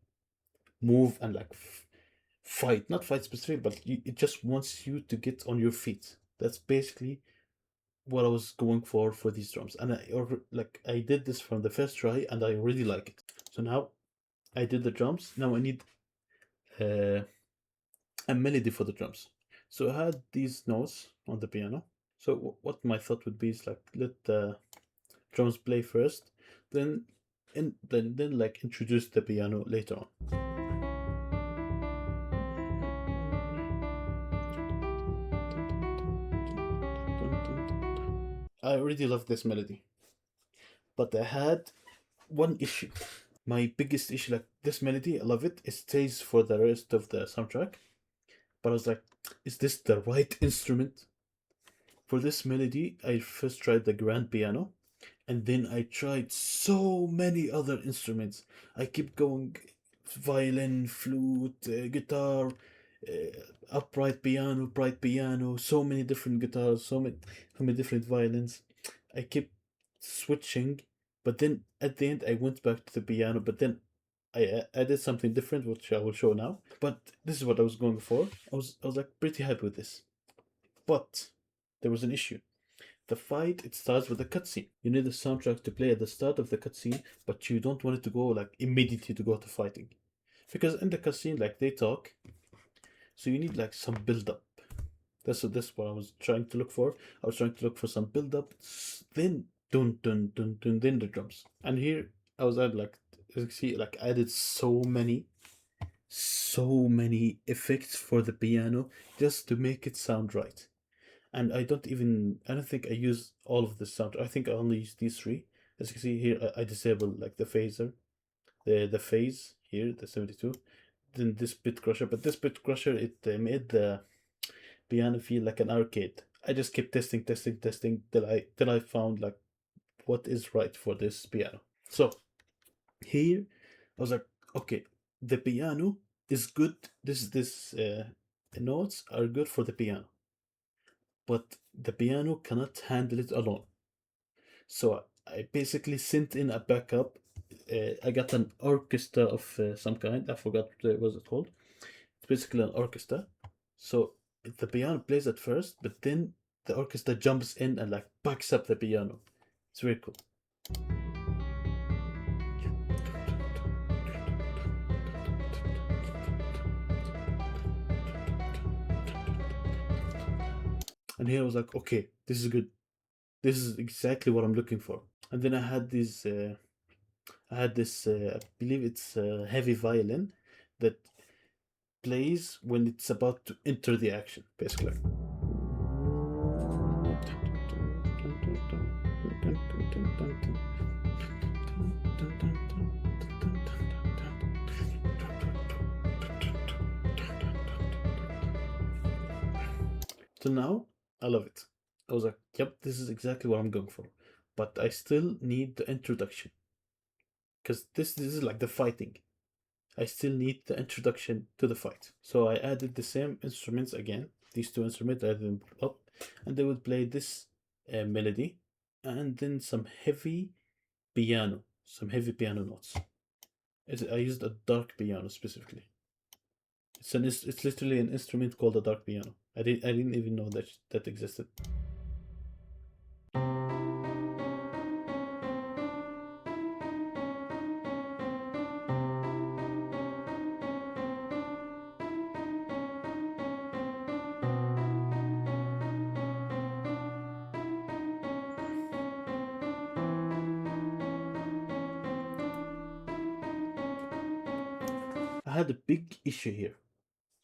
move and like fight, not fight specifically, but it just wants you to get on your feet. That's basically what I was going for these drums, and like I did this from the first try, and I really like it. So now I did the drums. Now I need uh, a melody for the drums. So I had these notes on the piano. So what my thought would be is like let the drums play first, then then like introduce the piano later on. I already love this melody, but I had one issue. My biggest issue, like this melody, I love it. It stays for the rest of the soundtrack. But I was like, is this the right instrument? For this melody, I first tried the grand piano, and then I tried so many other instruments. I keep going violin, flute, guitar, upright piano, so many different guitars, so many different violins. I kept switching, but then at the end I went back to the piano, but then I did something different, which I will show now. But this is what I was going for. I was like pretty happy with this. But there was an issue. The fight, it starts with a cutscene. You need the soundtrack to play at the start of the cutscene, but you don't want it to go like immediately to go to fighting. Because in the cutscene, like they talk, so you need like some build up. That's what I was trying to look for. I was trying to look for some build up, then dun dun dun dun, then the drums. And here I was at like, as you see, like added so many effects for the piano just to make it sound right. And I don't think I use all of the sound. I think I only use these three. As you can see here, I disable like the phaser, the phase here, the 72. Then this bit crusher, but this bit crusher, it made the piano feel like an arcade. I just kept testing till I found like what is right for this piano. So here I was like, okay, the piano is good. This notes are good for the piano, but the piano cannot handle it alone. So I basically sent in a backup. I got an orchestra of some kind. I forgot what was it called. It's basically an orchestra. So the piano plays at first, but then the orchestra jumps in and like backs up the piano. It's very cool. And here I was like, okay, this is good. This is exactly what I'm looking for. And then I had this, I believe it's a heavy violin that plays when it's about to enter the action, basically. Till now, I love it. I was like, yep, this is exactly what I'm going for. But I still need the introduction. Because this is like the fighting. I still need the introduction to the fight. So I added the same instruments again. These two instruments, I added them up. And they would play this melody. And then some heavy piano. Some heavy piano notes. I used a dark piano specifically. It's literally an instrument called a dark piano. I didn't even know that existed. I had a big issue here,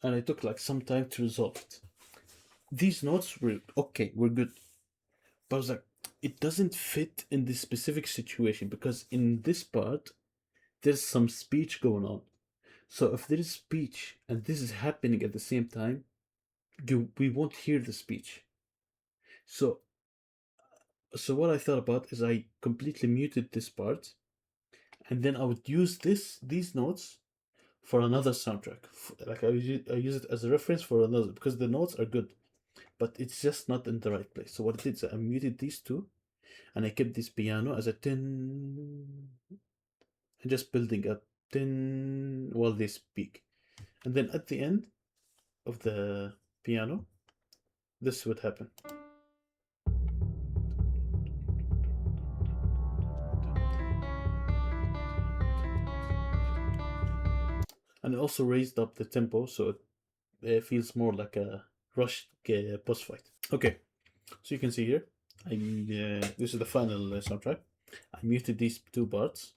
and it took like some time to resolve it. These notes were okay, were good, but I was like, it doesn't fit in this specific situation because in this part there's some speech going on. So if there is speech and this is happening at the same time, we won't hear the speech. So so what I thought about is I completely muted this part, and then I would use these notes for another soundtrack. Like I use it as a reference for another because the notes are good, but it's just not in the right place. So what I did is I muted these two, and I kept this piano as a tin, and just building up tin while they speak, and then at the end of the piano, this would happen. And it also raised up the tempo so it feels more like a rushed boss fight. Okay, so you can see here, this is the final soundtrack. I muted these two parts,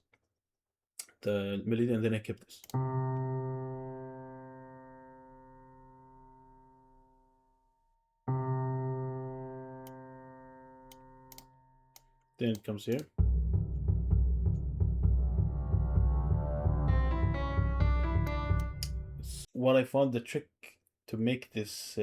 the melody, and then I kept this. Then it comes here. What I found the trick to make this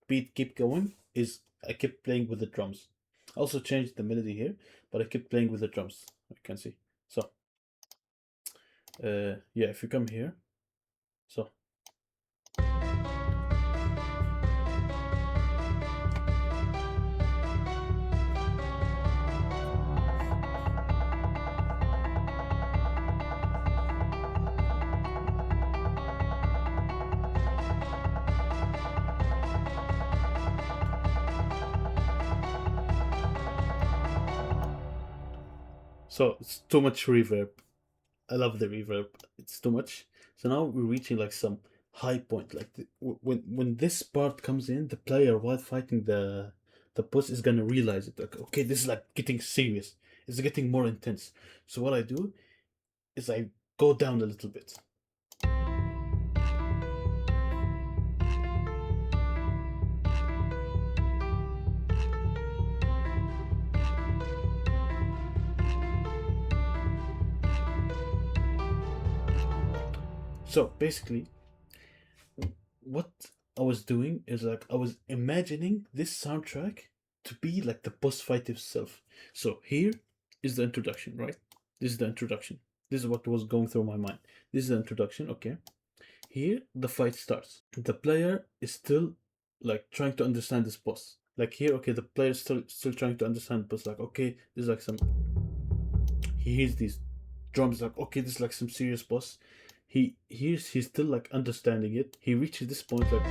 beat keep going is I kept playing with the drums. I also changed the melody here, but I kept playing with the drums. You can see. So, yeah, if you come here, so. So it's too much reverb. I love the reverb. It's too much. So now we're reaching like some high point. Like when this part comes in, the player while fighting the boss is gonna realize it. Like okay, this is like getting serious. It's getting more intense. So what I do is I go down a little bit. So basically, what I was doing is like I was imagining this soundtrack to be like the boss fight itself. So here is the introduction, right? This is the introduction. This is what was going through my mind. This is the introduction, okay. Here the fight starts. The player is still like trying to understand this boss. Like here, okay, the player is still trying to understand the boss. Like, okay, this is like some he hears these drums like okay, this is like some serious boss. He's still like understanding it. He reaches this point like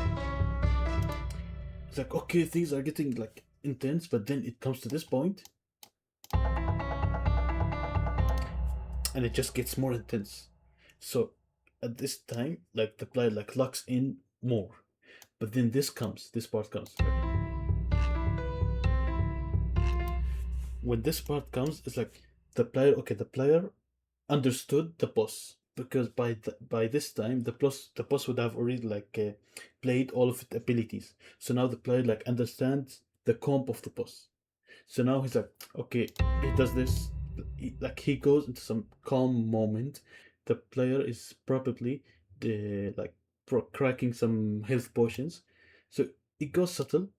It's like, okay, things are getting like intense, but then it comes to this point, and it just gets more intense. So at this time, like the player like locks in more. But then this part comes. When this part comes, it's like the player understood the boss because by this time the boss would have already like played all of its abilities. So now the player like understands the comp of the boss. So now he's like, okay, he does this. He goes into some calm moment. The player is probably the like cracking some health potions. So it goes subtle.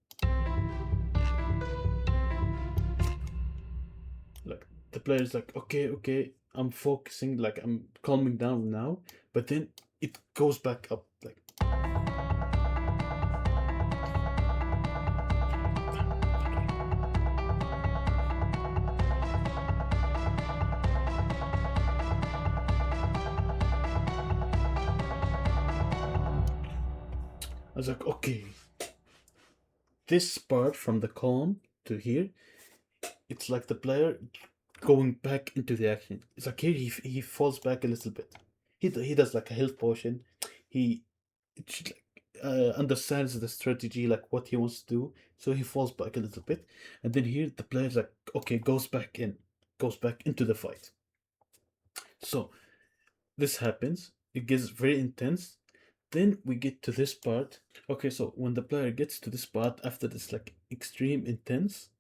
Like the player is like, okay, okay, I'm focusing, like I'm calming down now. But then it goes back up. Like I was like, okay, this part from the calm to here, it's like the player going back into the action. It's like here he falls back a little bit. He does like a health potion. He like, understands the strategy, like what he wants to do. So he falls back a little bit, and then here the player's like, okay, goes back into the fight. So this happens. It gets very intense. Then we get to this part. Okay, so when the player gets to this part after this like extreme intense,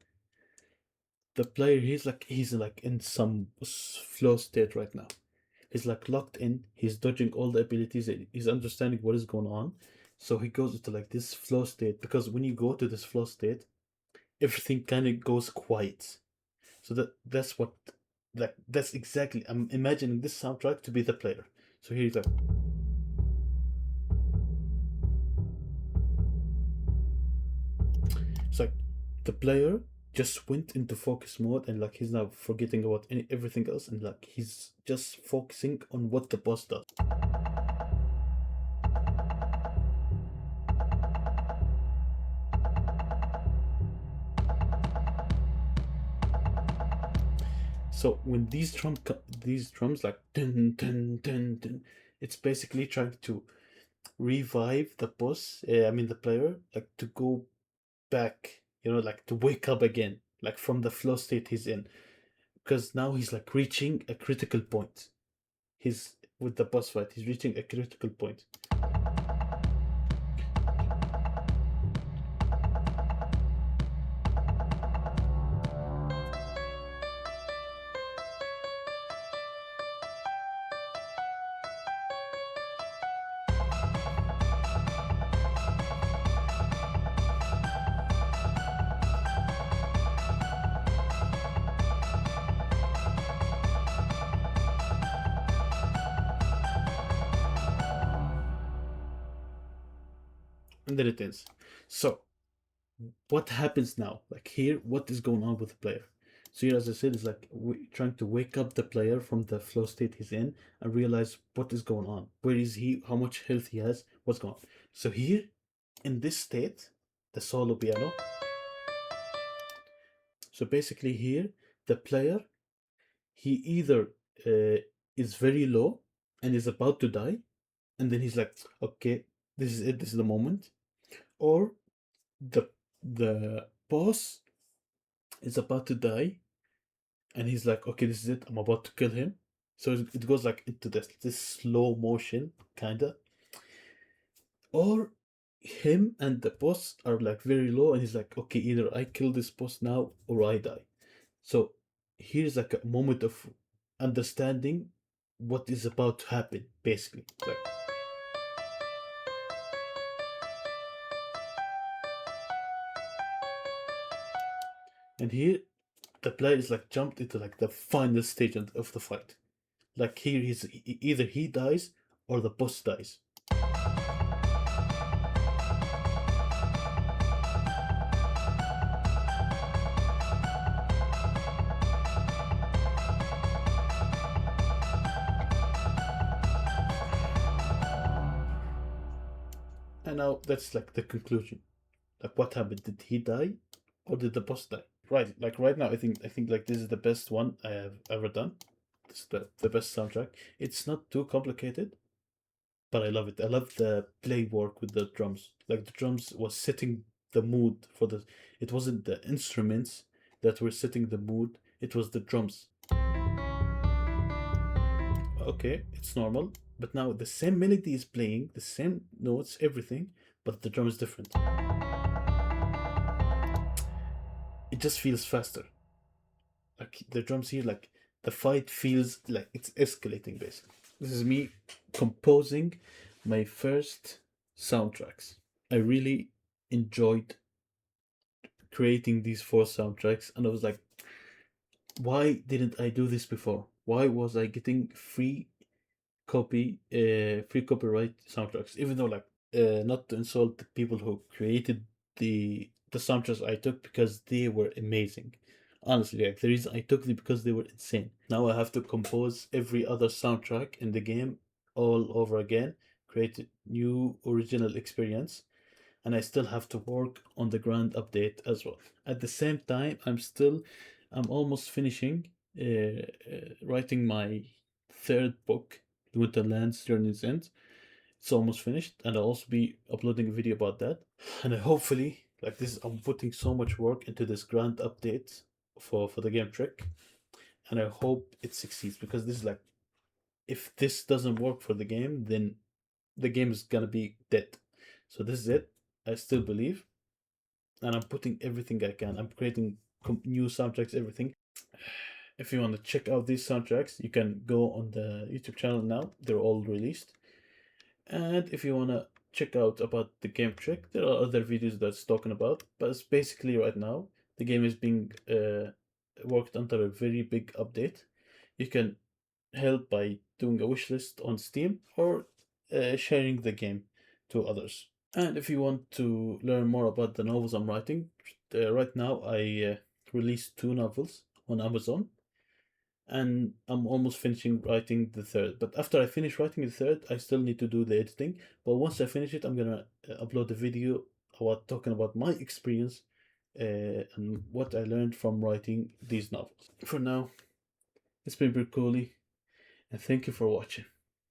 the player he's like in some flow state right now. He's like locked in. He's dodging all the abilities. He's understanding what is going on. So he goes into like this flow state because when you go to this flow state, everything kind of goes quiet. So that's what that's exactly. I'm imagining this soundtrack to be the player. So here he's like, it's like the player just went into focus mode and like he's now forgetting about everything else and like he's just focusing on what the boss does. So when these drums like dun dun dun dun, it's basically trying to revive the boss. I mean the player, like to go back, like to wake up again, like from the flow state he's in, because now he's like reaching a critical point. He's with the boss fight. He's reaching a critical point. And then it ends. So what happens now? Like here, what is going on with the player? So here, as I said, is like trying to wake up the player from the flow state he's in and realize what is going on. Where is he? How much health he has? What's going on? So here, in this state, the solo piano. So basically here, the player, he either is very low and is about to die, and then he's like, okay, this is it, this is the moment, or the boss is about to die and he's like, okay, this is it, I'm about to kill him. So it goes like into this slow motion kinda, or him and the boss are like very low and he's like, okay, either I kill this boss now or I die. So here's like a moment of understanding what is about to happen, basically. Like, and here the player is like jumped into like the final stage of the fight. Like here he's either he dies or the boss dies. And now that's like the conclusion. Like what happened? Did he die, or did the boss die? Right, like right now, I think like this is the best one I have ever done. This is the best soundtrack. It's not too complicated, but I love it. I love the play work with the drums. Like the drums was setting the mood for the. It wasn't the instruments that were setting the mood. It was the drums. Okay, it's normal. But now the same melody is playing, the same notes, everything, but the drum is different. It just feels faster. Like the drums here, like the fight feels like it's escalating basically. This is me composing my first soundtracks. I really enjoyed creating these four soundtracks, and I was like, why didn't I do this before? Why was I getting free copyright soundtracks? Even though like not to insult the people who created the soundtracks I took, because they were amazing. Honestly, like the reason I took them because they were insane. Now I have to compose every other soundtrack in the game all over again, create a new original experience, and I still have to work on the grand update as well. At the same time, I'm almost finishing writing my third book, The Winterlands Journey's End. It's almost finished, and I'll also be uploading a video about that. And I hopefully, like this, I'm putting so much work into this grand update for the game Trick, and I hope it succeeds, because this is like, if this doesn't work for the game, then the game is gonna be dead. So this is it. I still believe, and I'm putting everything I can. I'm creating new soundtracks, everything. If you want to check out these soundtracks, you can go on the YouTube channel now. They're all released. And if you want to check out about the game Trick, there are other videos that's talking about. But it's basically right now, the game is being worked under a very big update. You can help by doing a wish list on Steam, or sharing the game to others. And if you want to learn more about the novels I'm writing, right now I released two novels on Amazon, and I'm almost finishing writing the third. But after I finish writing the third, I still need to do the editing. But once I finish it, I'm gonna upload a video about talking about my experience and what I learned from writing these novels. For now, it's been pretty cool, and thank you for watching.